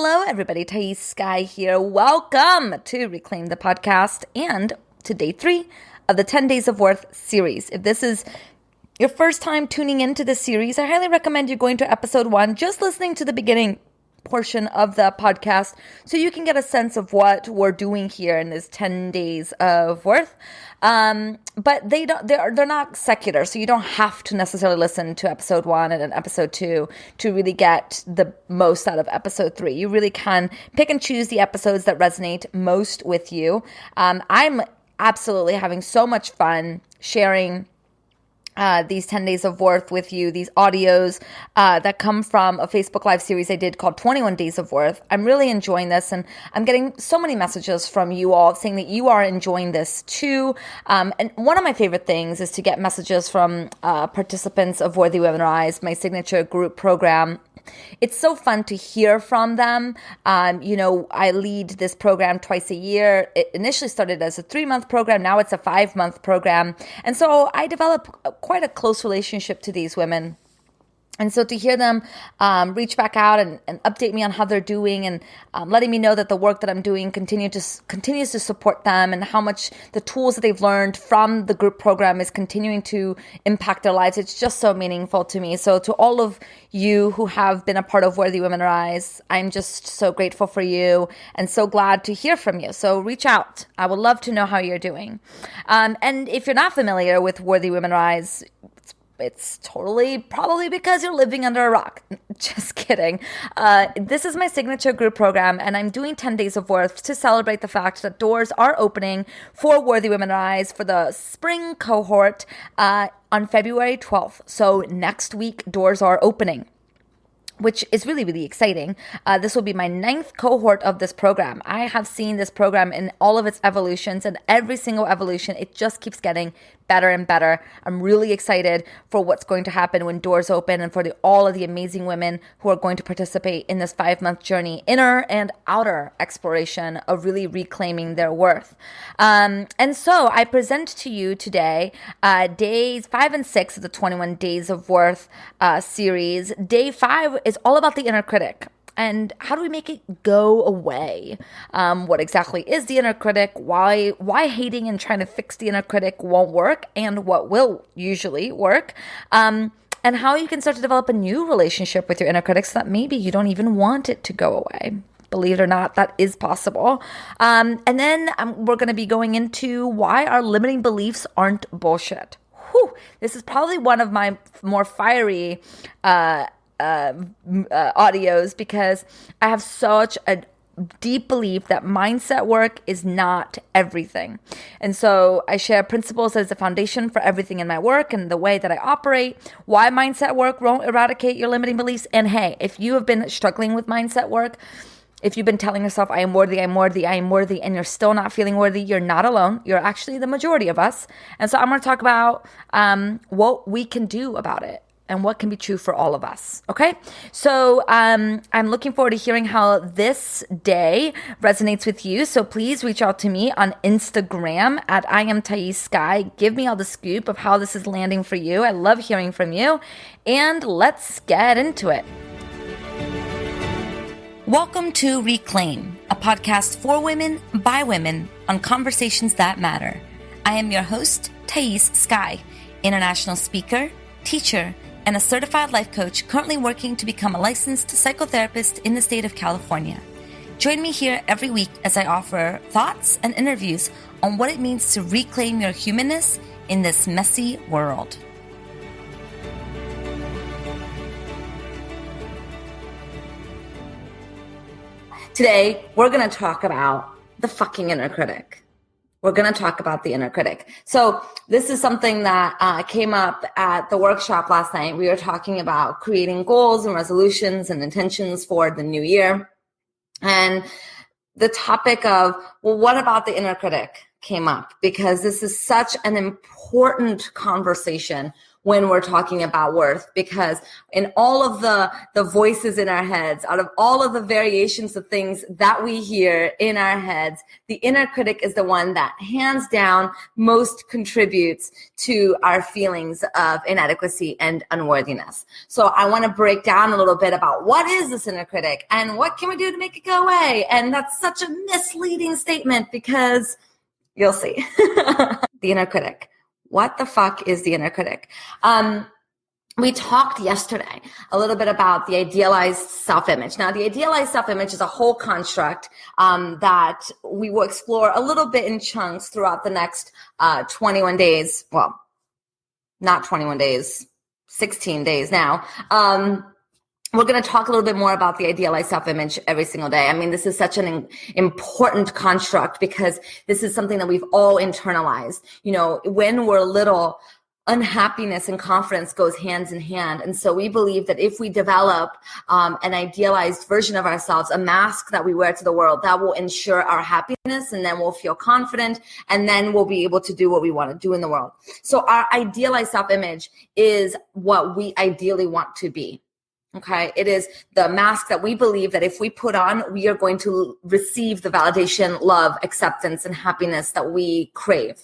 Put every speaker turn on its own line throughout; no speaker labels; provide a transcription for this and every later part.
Hello, everybody. Thais Sky here. Welcome to Reclaim the Podcast and to day 3 of the 10 Days of Worth series. If this is your first time tuning into this series, I highly recommend you going to episode 1, just listening to the beginning portion of the podcast so you can get a sense of what we're doing here in this 10 days of worth. But they're not secular, so you don't have to necessarily listen to episode 1 and then episode 2 to really get the most out of episode 3. You really can pick and choose the episodes that resonate most with you. I'm absolutely having so much fun sharing these 10 days of worth with you, these audios that come from a Facebook Live series I did called 21 Days of Worth. I'm really enjoying this, and I'm getting so many messages from you all saying that you are enjoying this too. And one of my favorite things is to get messages from participants of Worthy Women Rise, my signature group program. It's so fun to hear from them. I lead this program twice a year. It initially started as a 3-month program. Now it's a 5-month program. And so I develop quite a close relationship to these women. And so to hear them reach back out and update me on how they're doing and letting me know that the work that I'm doing continues to support them and how much the tools that they've learned from the group program is continuing to impact their lives. It's just so meaningful to me. So to all of you who have been a part of Worthy Women Rise, I'm just so grateful for you and so glad to hear from you. So reach out. I would love to know how you're doing. And if you're not familiar with Worthy Women Rise, it's totally probably because you're living under a rock. Just kidding. This is my signature group program, and I'm doing 10 Days of Worth to celebrate the fact that doors are opening for Worthy Women Rise for the spring cohort on February 12th. So next week, doors are opening, which is really, really exciting. This will be my 9th cohort of this program. I have seen this program in all of its evolutions, and every single evolution, it just keeps getting better and better. I'm really excited for what's going to happen when doors open and for all of the amazing women who are going to participate in this 5-month journey, inner and outer exploration of really reclaiming their worth. And so I present to you today days 5 and 6 of the 21 Days of Worth series. Day 5 is all about the inner critic. And how do we make it go away? What exactly is the inner critic? Why hating and trying to fix the inner critic won't work, and what will usually work? And how you can start to develop a new relationship with your inner critic so that maybe you don't even want it to go away. Believe it or not, that is possible. And then we're going to be going into why our limiting beliefs aren't bullshit. Whew, this is probably one of my more fiery audios because I have such a deep belief that mindset work is not everything. And so I share principles as a foundation for everything in my work and the way that I operate, why mindset work won't eradicate your limiting beliefs. And hey, if you have been struggling with mindset work, if you've been telling yourself, I am worthy, I'm worthy, I am worthy, and you're still not feeling worthy, you're not alone. You're actually the majority of us. And so I'm going to talk about what we can do about it and what can be true for all of us. Okay? So I'm looking forward to hearing how this day resonates with you. So please reach out to me on Instagram at I am Thais Sky. Give me all the scoop of how this is landing for you. I love hearing from you. And let's get into it. Welcome to Reclaim, a podcast for women, by women, on conversations that matter. I am your host, Thais Sky, international speaker, teacher, and a certified life coach currently working to become a licensed psychotherapist in the state of California. Join me here every week as I offer thoughts and interviews on what it means to reclaim your humanness in this messy world. Today, we're going to talk about the fucking inner critic. We're going to talk about the inner critic. So this is something that came up at the workshop last night. We were talking about creating goals and resolutions and intentions for the new year. And the topic of, well, what about the inner critic came up because this is such an important conversation when we're talking about worth, because in all of the voices in our heads, out of all of the variations of things that we hear in our heads, the inner critic is the one that hands down most contributes to our feelings of inadequacy and unworthiness. So I want to break down a little bit about what is this inner critic and what can we do to make it go away. And that's such a misleading statement, because you'll see. The inner critic. What the fuck is the inner critic? We talked yesterday a little bit about the idealized self-image. Now, the idealized self-image is a whole construct that we will explore a little bit in chunks throughout the next 21 days. Well, not 21 days, 16 days now. We're going to talk a little bit more about the idealized self-image every single day. I mean, this is such an important construct because this is something that we've all internalized. You know, when we're little, unhappiness and confidence goes hands in hand. And so we believe that if we develop an idealized version of ourselves, a mask that we wear to the world, that will ensure our happiness, and then we'll feel confident, and then we'll be able to do what we want to do in the world. So our idealized self-image is what we ideally want to be. Okay, it is the mask that we believe that if we put on, we are going to receive the validation, love, acceptance, and happiness that we crave.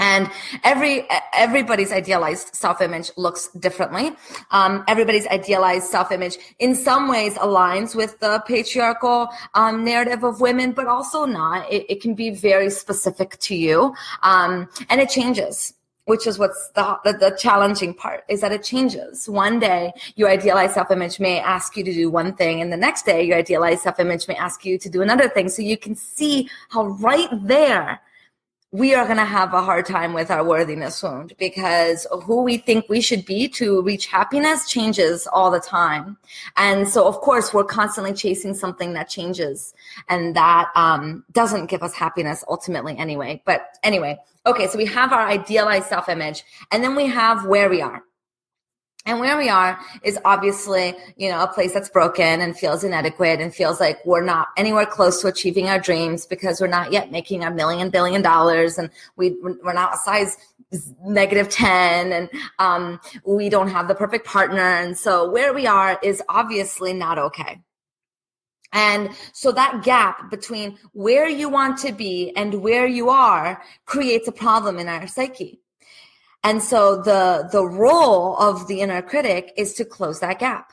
And everybody's idealized self-image looks differently. Everybody's idealized self-image in some ways aligns with the patriarchal narrative of women, but also not. It can be very specific to you, and it changes. Which is what's the challenging part, is that it changes. One day, your idealized self-image may ask you to do one thing, and the next day, your idealized self-image may ask you to do another thing. So you can see how right there, we are going to have a hard time with our worthiness wound, because who we think we should be to reach happiness changes all the time. And so, of course, we're constantly chasing something that changes, and that doesn't give us happiness ultimately anyway. But anyway, okay, so we have our idealized self-image, and then we have where we are. And where we are is obviously, you know, a place that's broken and feels inadequate and feels like we're not anywhere close to achieving our dreams because we're not yet making our $1 billion, and we're not a size -10, and we don't have the perfect partner. And so where we are is obviously not okay. And so that gap between where you want to be and where you are creates a problem in our psyche. And so the role of the inner critic is to close that gap.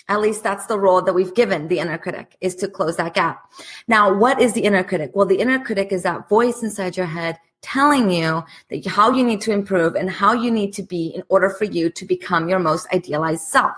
At least that's the role that we've given the inner critic, is to close that gap. Now, what is the inner critic? Well, the inner critic is that voice inside your head telling you that how you need to improve and how you need to be in order for you to become your most idealized self.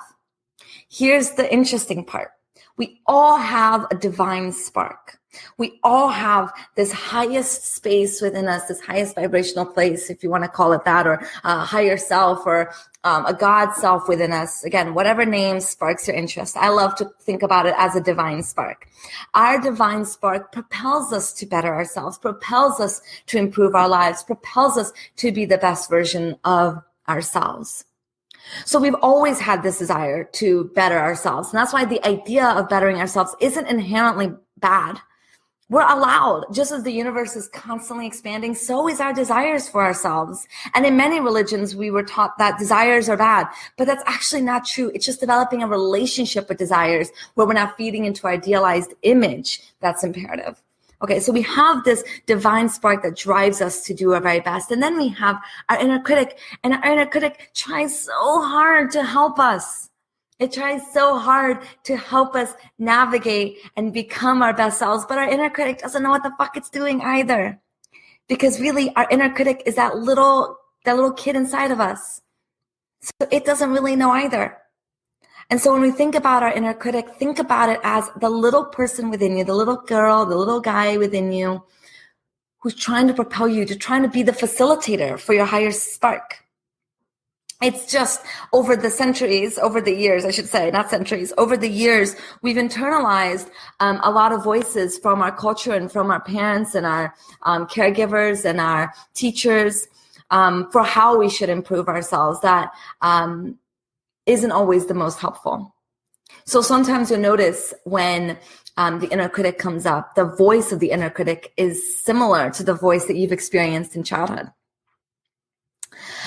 Here's the interesting part. We all have a divine spark. We all have this highest space within us, this highest vibrational place, if you want to call it that, or a higher self, or a God self within us. Again, whatever name sparks your interest. I love to think about it as a divine spark. Our divine spark propels us to better ourselves, propels us to improve our lives, propels us to be the best version of ourselves. So we've always had this desire to better ourselves. And that's why the idea of bettering ourselves isn't inherently bad. We're allowed, just as the universe is constantly expanding, so is our desires for ourselves. And in many religions, we were taught that desires are bad, but that's actually not true. It's just developing a relationship with desires where we're not feeding into our idealized image that's imperative. Okay, so we have this divine spark that drives us to do our very best. And then we have our inner critic, and our inner critic tries so hard to help us. It tries so hard to help us navigate and become our best selves, but our inner critic doesn't know what the fuck it's doing either. Because really, our inner critic is that little kid inside of us. So it doesn't really know either. And so when we think about our inner critic, think about it as the little person within you, the little girl, the little guy within you who's trying to propel you, to trying to be the facilitator for your higher spark. It's just over the years, I should say, not centuries, over the years, we've internalized a lot of voices from our culture and from our parents and our caregivers and our teachers for how we should improve ourselves. That isn't always the most helpful. So sometimes you'll notice when the inner critic comes up, the voice of the inner critic is similar to the voice that you've experienced in childhood.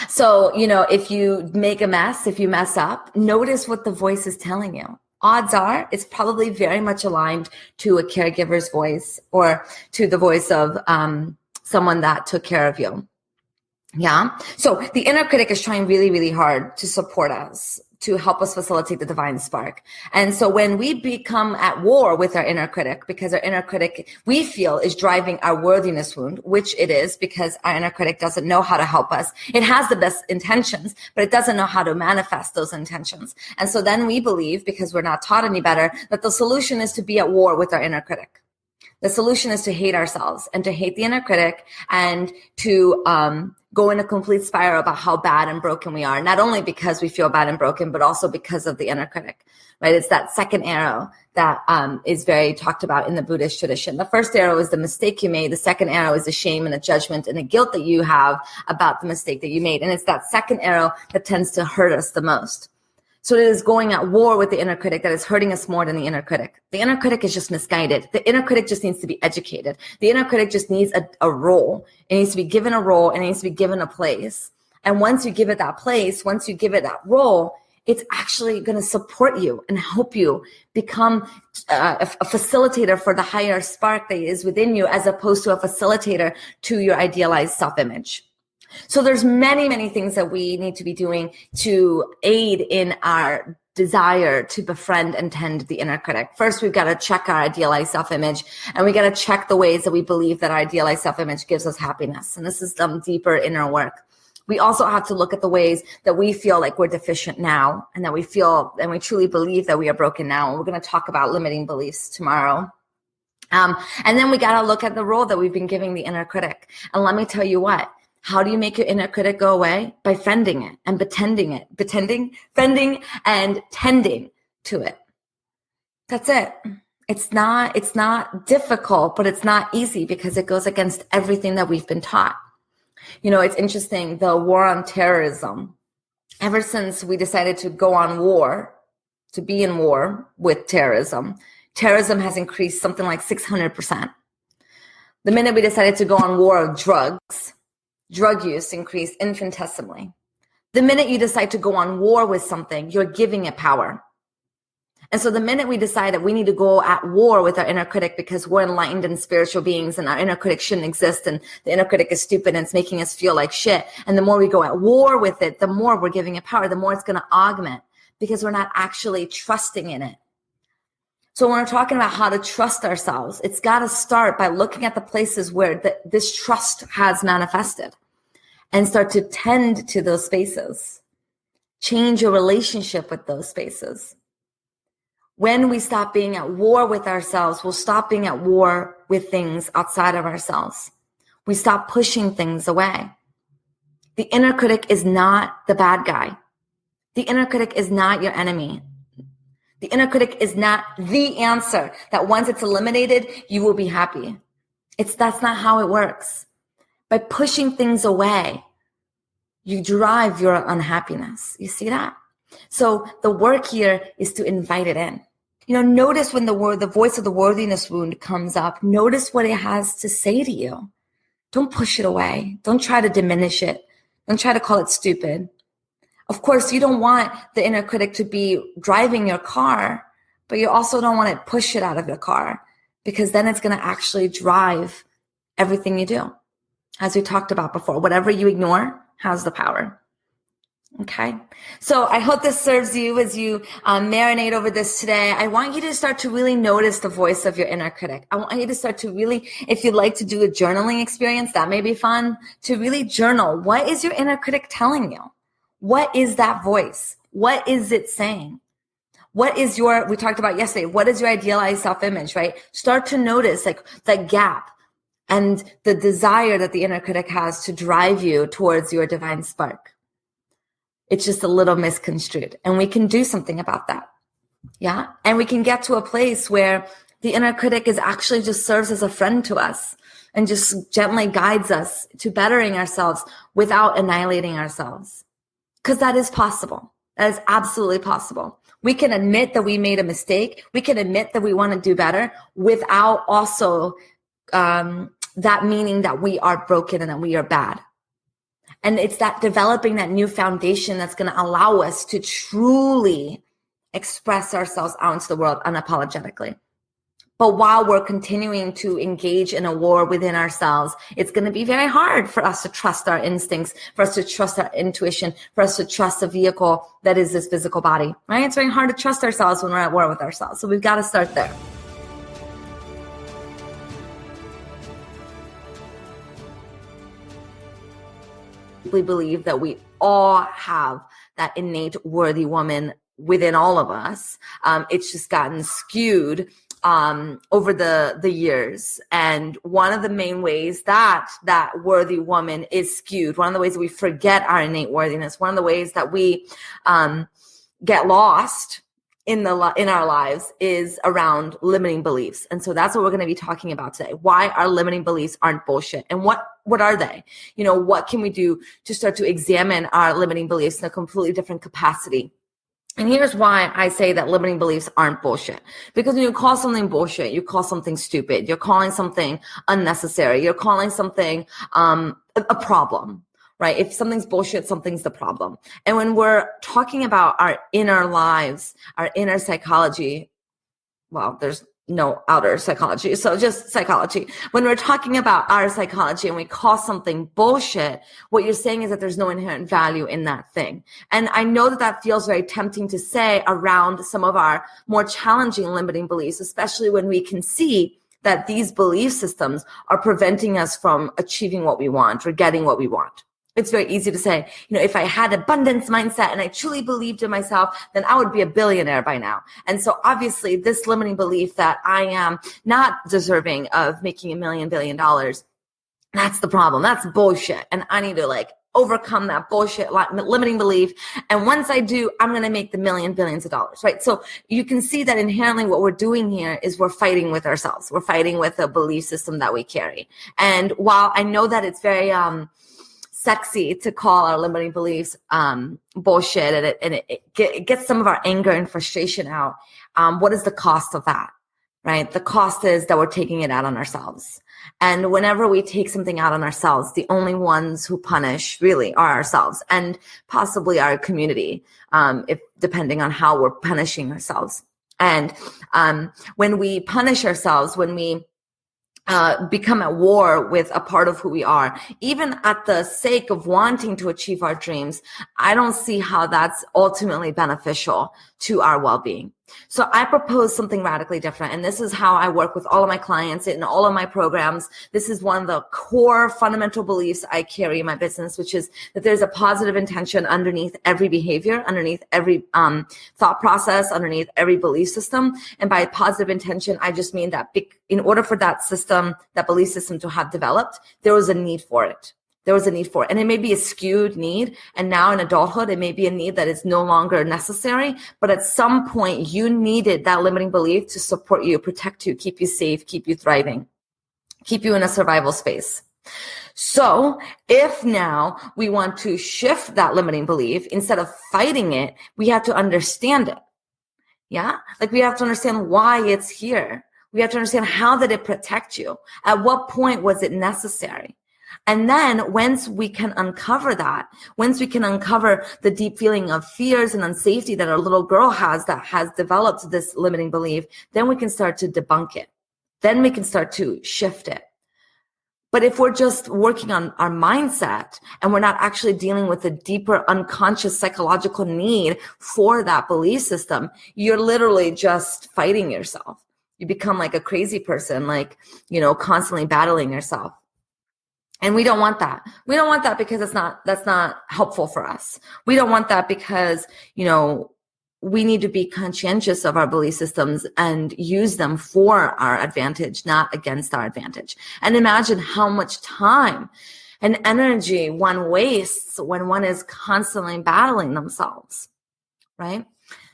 So, if you make a mess, if you mess up, notice what the voice is telling you. Odds are it's probably very much aligned to a caregiver's voice or to the voice of someone that took care of you. Yeah. So the inner critic is trying really, really hard to support us, to help us facilitate the divine spark. And so when we become at war with our inner critic, because our inner critic, we feel, is driving our worthiness wound, which it is, because our inner critic doesn't know how to help us. It has the best intentions, but it doesn't know how to manifest those intentions. And so then we believe, because we're not taught any better, that the solution is to be at war with our inner critic. The solution is to hate ourselves and to hate the inner critic and to go in a complete spiral about how bad and broken we are, not only because we feel bad and broken, but also because of the inner critic, right? It's that second arrow that is very talked about in the Buddhist tradition. The first arrow is the mistake you made. The second arrow is the shame and the judgment and the guilt that you have about the mistake that you made. And it's that second arrow that tends to hurt us the most. So it is going at war with the inner critic that is hurting us more than the inner critic. The inner critic is just misguided. The inner critic just needs to be educated. The inner critic just needs a role. It needs to be given a role, and it needs to be given a place. And once you give it that place, once you give it that role, it's actually going to support you and help you become a facilitator for the higher spark that is within you, as opposed to a facilitator to your idealized self-image. So there's many, many things that we need to be doing to aid in our desire to befriend and tend the inner critic. First, we've got to check our idealized self-image, and we got to check the ways that we believe that our idealized self-image gives us happiness. And this is some deeper inner work. We also have to look at the ways that we feel like we're deficient now, and that we feel and we truly believe that we are broken now. And we're going to talk about limiting beliefs tomorrow. And then we got to look at the role that we've been giving the inner critic. And let me tell you what. How do you make your inner critic go away? By fending it and fending and tending to it. That's it. It's not difficult, but it's not easy, because it goes against everything that we've been taught. It's interesting, the war on terrorism. Ever since we decided to go on war, to be in war with terrorism has increased something like 600%. The minute we decided to go on war of drugs, drug use increased infinitesimally. The minute you decide to go on war with something, you're giving it power. And so the minute we decide that we need to go at war with our inner critic because we're enlightened and spiritual beings and our inner critic shouldn't exist and the inner critic is stupid and it's making us feel like shit, and the more we go at war with it, the more we're giving it power, the more it's going to augment, because we're not actually trusting in it. So when we're talking about how to trust ourselves, it's got to start by looking at the places where this trust has manifested, and start to tend to those spaces. Change your relationship with those spaces. When we stop being at war with ourselves, we'll stop being at war with things outside of ourselves. We stop pushing things away. The inner critic is not the bad guy. The inner critic is not your enemy. The inner critic is not the answer that once it's eliminated, you will be happy. That's not how it works. By pushing things away, you drive your unhappiness. You see that? So the work here is to invite it in. Notice when the voice of the worthiness wound comes up, notice what it has to say to you. Don't push it away. Don't try to diminish it. Don't try to call it stupid. Of course, you don't want the inner critic to be driving your car, but you also don't want to push it out of your car, because then it's going to actually drive everything you do. As we talked about before, whatever you ignore has the power. Okay. So I hope this serves you as you marinate over this today. I want you to start to really notice the voice of your inner critic. I want you to start to really, if you'd like to do a journaling experience, that may be fun, to really journal. What is your inner critic telling you? What is that voice? What is it saying? What is we talked about yesterday, what is your idealized self-image, right? Start to notice like that gap and the desire that the inner critic has to drive you towards your divine spark. It's just a little misconstrued, and we can do something about that. Yeah. And we can get to a place where the inner critic is actually just serves as a friend to us and just gently guides us to bettering ourselves without annihilating ourselves. Because that is possible. That is absolutely possible. We can admit that we made a mistake. We can admit that we want to do better without also that meaning that we are broken and that we are bad. And it's that developing that new foundation that's going to allow us to truly express ourselves out into the world unapologetically. But while we're continuing to engage in a war within ourselves, it's going to be very hard for us to trust our instincts, for us to trust our intuition, for us to trust the vehicle that is this physical body, right? It's very hard to trust ourselves when we're at war with ourselves. So we've got to start there. We believe that we all have that innate worthy woman within all of us. It's just gotten skewed over the years. And one of the main ways that worthy woman is skewed, one of the ways that we forget our innate worthiness, one of the ways that we get lost in our lives is around limiting beliefs. And so that's what we're going to be talking about today. Why our limiting beliefs aren't bullshit, and what are they? What can we do to start to examine our limiting beliefs in a completely different capacity? And here's why I say that limiting beliefs aren't bullshit. Because when you call something bullshit, you call something stupid. You're calling something unnecessary. You're calling something a problem, right? If something's bullshit, something's the problem. And when we're talking about our inner lives, our inner psychology, well, there's no outer psychology, so just psychology. When we're talking about our psychology and we call something bullshit, what you're saying is that there's no inherent value in that thing. And I know that feels very tempting to say around some of our more challenging limiting beliefs, especially when we can see that these belief systems are preventing us from achieving what we want or getting what we want. It's very easy to say, if I had abundance mindset and I truly believed in myself, then I would be a billionaire by now. And so obviously this limiting belief that I am not deserving of making $1 billion, that's the problem. That's bullshit. And I need to overcome that bullshit limiting belief. And once I do, I'm going to make the billions of dollars, right? So you can see that inherently what we're doing here is we're fighting with ourselves. We're fighting with the belief system that we carry. And while I know that it's very, sexy to call our limiting beliefs bullshit, and it gets some of our anger and frustration out. What is the cost of that, right? The cost is that we're taking it out on ourselves. And whenever we take something out on ourselves, the only ones who punish really are ourselves and possibly our community, if depending on how we're punishing ourselves. And when we punish ourselves, when we become at war with a part of who we are, even at the sake of wanting to achieve our dreams, I don't see how that's ultimately beneficial to our well-being. So I propose something radically different. And this is how I work with all of my clients in all of my programs. This is one of the core fundamental beliefs I carry in my business, which is that there's a positive intention underneath every behavior, underneath every thought process, underneath every belief system. And by positive intention, I just mean that in order for that system, that belief system to have developed, there was a need for it. There was a need for it. And it may be a skewed need. And now in adulthood, it may be a need that is no longer necessary. But at some point, you needed that limiting belief to support you, protect you, keep you safe, keep you thriving, keep you in a survival space. So if now we want to shift that limiting belief, instead of fighting it, we have to understand it. Yeah? We have to understand why it's here. We have to understand, how did it protect you? At what point was it necessary? And then once we can uncover that, once we can uncover the deep feeling of fears and unsafety that our little girl has, that has developed this limiting belief, then we can start to debunk it. Then we can start to shift it. But if we're just working on our mindset and we're not actually dealing with the deeper unconscious psychological need for that belief system, you're literally just fighting yourself. You become like a crazy person, constantly battling yourself. And we don't want that. We don't want that because that's not helpful for us. We don't want that because, we need to be conscientious of our belief systems and use them for our advantage, not against our advantage. And imagine how much time and energy one wastes when one is constantly battling themselves, right?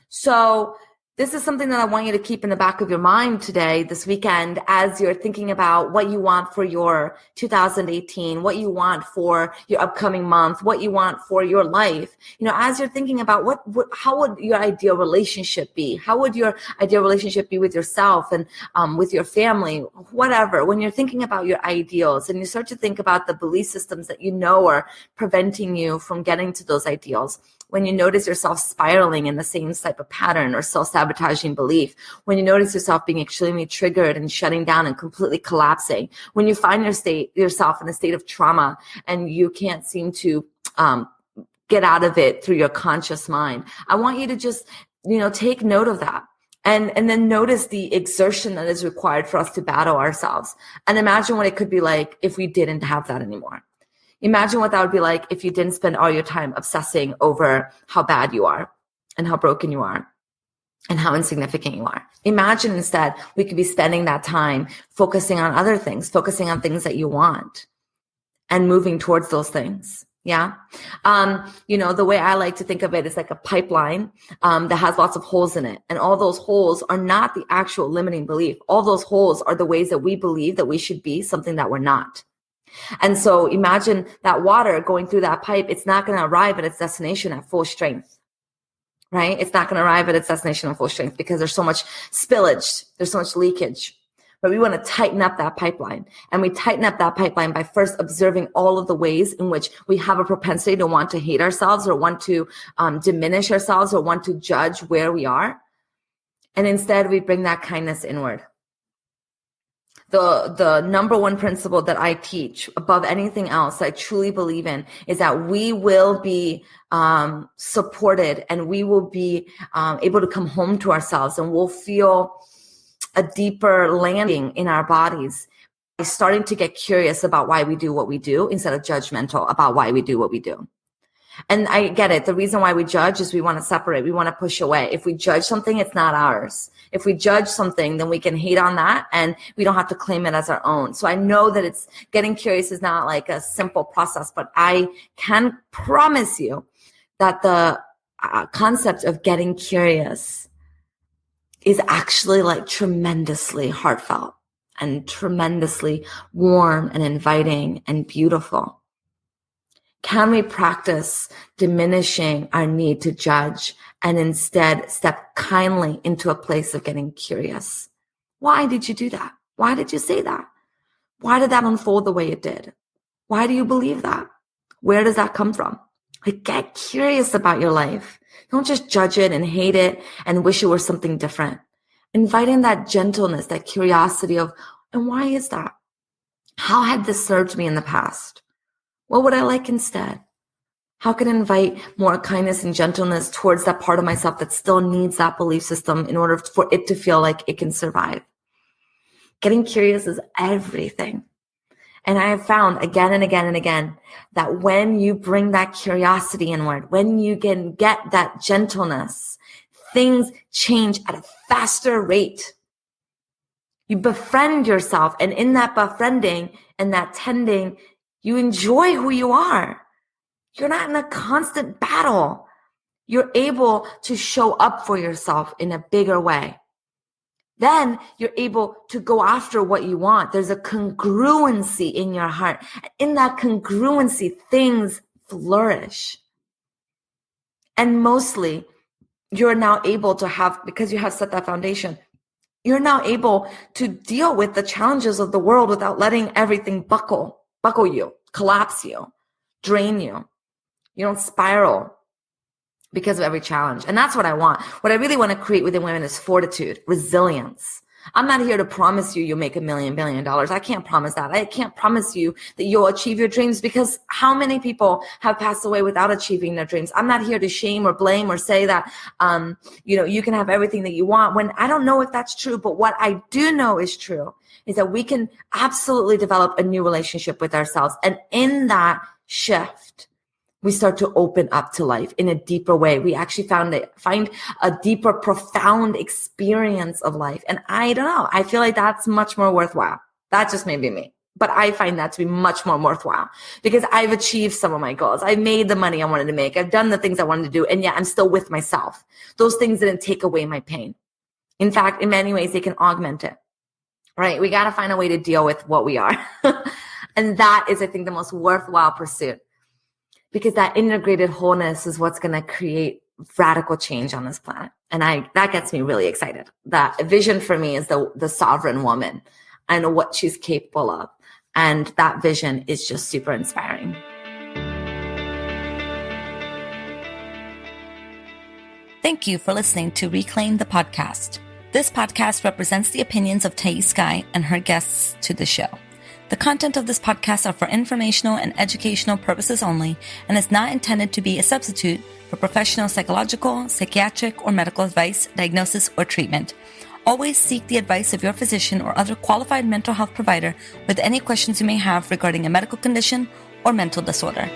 So this is something that I want you to keep in the back of your mind today, this weekend, as you're thinking about what you want for your 2018, what you want for your upcoming month, what you want for your life. As you're thinking about how would your ideal relationship be? How would your ideal relationship be with yourself and with your family, whatever? When you're thinking about your ideals and you start to think about the belief systems that are preventing you from getting to those ideals, when you notice yourself spiraling in the same type of pattern or self-sabotaging belief, when you notice yourself being extremely triggered and shutting down and completely collapsing, when you find yourself in a state of trauma and you can't seem to get out of it through your conscious mind, I want you to just, take note of that. And then notice the exertion that is required for us to battle ourselves. And imagine what it could be like if we didn't have that anymore. Imagine what that would be like if you didn't spend all your time obsessing over how bad you are and how broken you are and how insignificant you are. Imagine instead we could be spending that time focusing on other things, focusing on things that you want and moving towards those things. Yeah. The way I like to think of it is like a pipeline that has lots of holes in it. And all those holes are not the actual limiting belief. All those holes are the ways that we believe that we should be something that we're not. And so imagine that water going through that pipe. It's not going to arrive at its destination at full strength, right? It's not going to arrive at its destination at full strength because there's so much spillage. There's so much leakage. But we want to tighten up that pipeline. And we tighten up that pipeline by first observing all of the ways in which we have a propensity to want to hate ourselves or want to diminish ourselves or want to judge where we are. And instead, we bring that kindness inward. The number one principle that I teach above anything else I truly believe in is that we will be supported and we will be able to come home to ourselves and we'll feel a deeper landing in our bodies by starting to get curious about why we do what we do instead of judgmental about why we do what we do. And I get it. The reason why we judge is we want to separate. We want to push away. If we judge something, it's not ours. If we judge something, then we can hate on that and we don't have to claim it as our own. So I know that it's getting curious is not like a simple process, but I can promise you that the concept of getting curious is actually like tremendously heartfelt and tremendously warm and inviting and beautiful. Can we practice diminishing our need to judge and instead step kindly into a place of getting curious? Why did you do that? Why did you say that? Why did that unfold the way it did? Why do you believe that? Where does that come from? Like, get curious about your life. Don't just judge it and hate it and wish it were something different. Inviting that gentleness, that curiosity of, and why is that? How had this served me in the past? What would I like instead? How can I invite more kindness and gentleness towards that part of myself that still needs that belief system in order for it to feel like it can survive? Getting curious is everything. And I have found again and again and again that when you bring that curiosity inward, when you can get that gentleness, things change at a faster rate. You befriend yourself, and in that befriending and that tending, you enjoy who you are. You're not in a constant battle. You're able to show up for yourself in a bigger way. Then you're able to go after what you want. There's a congruency in your heart. In that congruency, things flourish. And mostly, you're now able to have, because you have set that foundation, you're now able to deal with the challenges of the world without letting everything buckle you, collapse you, drain you. You don't spiral because of every challenge. And that's what I want. What I really want to create within women is fortitude, resilience. I'm not here to promise you'll make $1 billion. I can't promise that. I can't promise you that you'll achieve your dreams, because how many people have passed away without achieving their dreams? I'm not here to shame or blame or say that, you can have everything that you want, when I don't know if that's true. But what I do know is true is that we can absolutely develop a new relationship with ourselves. And in that shift, we start to open up to life in a deeper way. We actually find a deeper, profound experience of life. And I don't know, I feel like that's much more worthwhile. That just may be me. But I find that to be much more worthwhile because I've achieved some of my goals. I've made the money I wanted to make. I've done the things I wanted to do. And yet I'm still with myself. Those things didn't take away my pain. In fact, in many ways, they can augment it, right? We got to find a way to deal with what we are. And that is, I think, the most worthwhile pursuit, because that integrated wholeness is what's going to create radical change on this planet. And that gets me really excited. That vision for me is the sovereign woman and what she's capable of. And that vision is just super inspiring.
Thank you for listening to Reclaim the Podcast. This podcast represents the opinions of Thais Sky and her guests to the show. The content of this podcast are for informational and educational purposes only and is not intended to be a substitute for professional psychological, psychiatric, or medical advice, diagnosis, or treatment. Always seek the advice of your physician or other qualified mental health provider with any questions you may have regarding a medical condition or mental disorder.